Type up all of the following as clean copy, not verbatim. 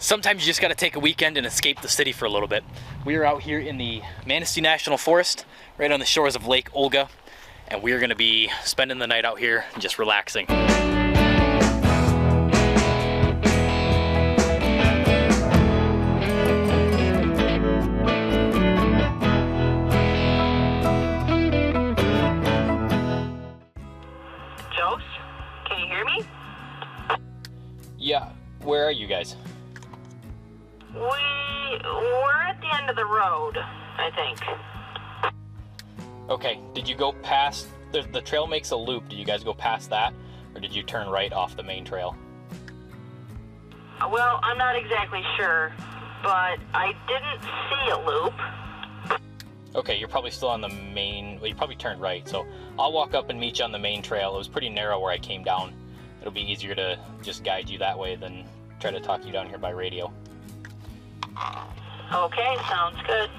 Sometimes you just got to take a weekend and escape the city for a little bit. We are out here in the Manistee National Forest, right on the shores of Lake Olga, and we are going to be spending the night out here and just relaxing. Jose, can you hear me? Yeah, where are you guys? We're at the end of the road, I think. Okay, did you go past, the trail makes a loop, did you guys go past that, or did you turn right off the main trail? Well, I'm not exactly sure, but I didn't see a loop. Okay, you're probably still on the main, well, you probably turned right, so I'll walk up and meet you on the main trail. It was pretty narrow where I came down. It'll be easier to just guide you that way than try to talk you down here by radio. Okay, sounds good.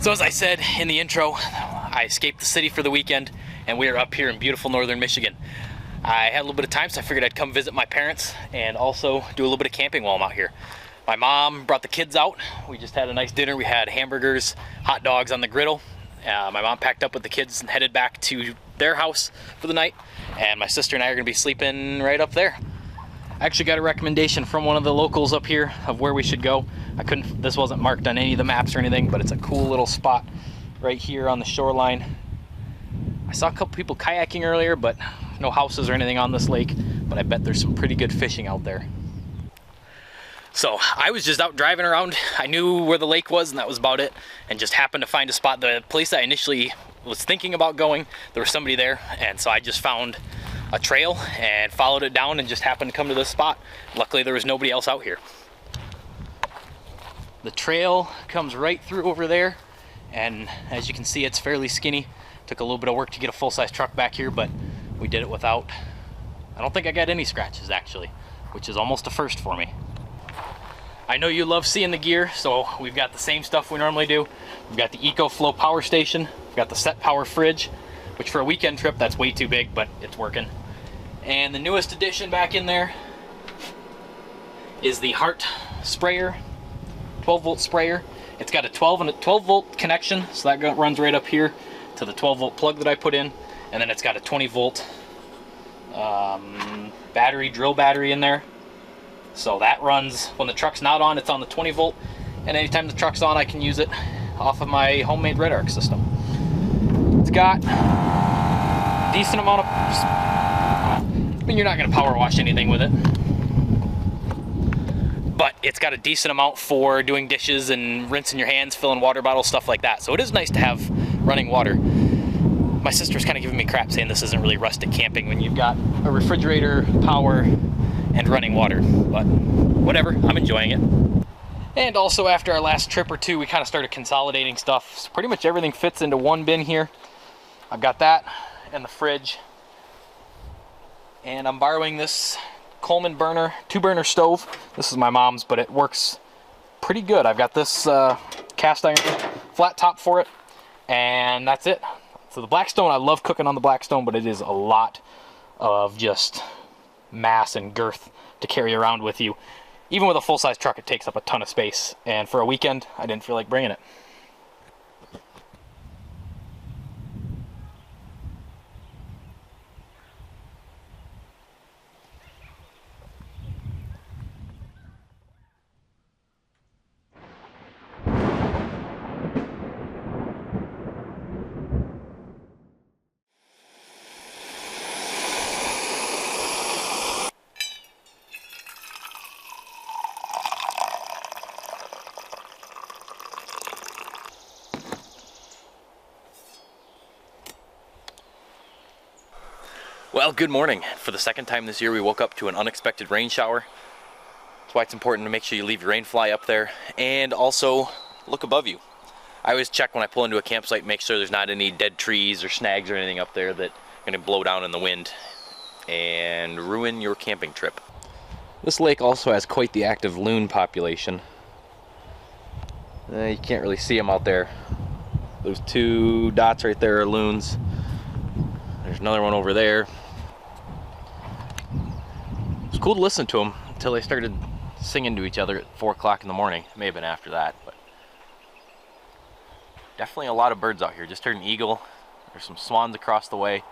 So as I said in the intro, I escaped the city for the weekend and we are up here in beautiful northern Michigan. I had a little bit of time, so I figured I'd come visit my parents and also do a little bit of camping while I'm out here. My mom brought the kids out. We just had a nice dinner. We had hamburgers, hot dogs on the griddle. My mom packed up with the kids and headed back to their house for the night. And my sister and I are gonna be sleeping right up there. I actually got a recommendation from one of the locals up here of where we should go. This wasn't marked on any of the maps or anything, but it's a cool little spot right here on the shoreline. I saw a couple people kayaking earlier, but no houses or anything on this lake, but I bet there's some pretty good fishing out there. So I was just out driving around. I knew where the lake was and that was about it, and just happened to find a spot. The place I initially was thinking about going, there was somebody there, and so I just found a trail and followed it down and just happened to come to this spot. Luckily there was nobody else out here. The trail comes right through over there, and as you can see, it's fairly skinny. Took a little bit of work to get a full-size truck back here, but we did it without, I don't think I got any scratches actually, which is almost a first for me. I know you love seeing the gear, so we've got the same stuff we normally do. We've got the EcoFlow power station, we've got the Set Power fridge, which for a weekend trip, that's way too big, but it's working. And the newest addition back in there is the Heart sprayer, 12-volt sprayer. It's got a 12-volt connection, so that runs right up here to the 12-volt plug that I put in, and then it's got a 20-volt drill battery in there. So that runs, when the truck's not on, it's on the 20-volt, and anytime the truck's on, I can use it off of my homemade red arc system. It's got a decent amount of, I mean, you're not going to power wash anything with it, but it's got a decent amount for doing dishes and rinsing your hands, filling water bottles, stuff like that. So it is nice to have running water. My sister's kind of giving me crap saying this isn't really rustic camping when you've got a refrigerator, power, and running water, but whatever, I'm enjoying it. And also after our last trip or two, we kind of started consolidating stuff. So pretty much everything fits into one bin here. I've got that and the fridge. And I'm borrowing this Coleman burner, 2-burner stove. This is my mom's, but it works pretty good. I've got this cast iron flat top for it, and that's it. So the Blackstone, I love cooking on the Blackstone, but it is a lot of just mass and girth to carry around with you. Even with a full-size truck, it takes up a ton of space, and for a weekend, I didn't feel like bringing it. Well, good morning. For the second time this year, we woke up to an unexpected rain shower. That's why it's important to make sure you leave your rain fly up there and also look above you. I always check when I pull into a campsite, make sure there's not any dead trees or snags or anything up there that are going to blow down in the wind and ruin your camping trip. This lake also has quite the active loon population. You can't really see them out there. Those two dots right there are loons. There's another one over there. It's cool to listen to them until they started singing to each other at 4 o'clock in the morning. It may have been after that, but definitely a lot of birds out here. Just heard an eagle. There's some swans across the way.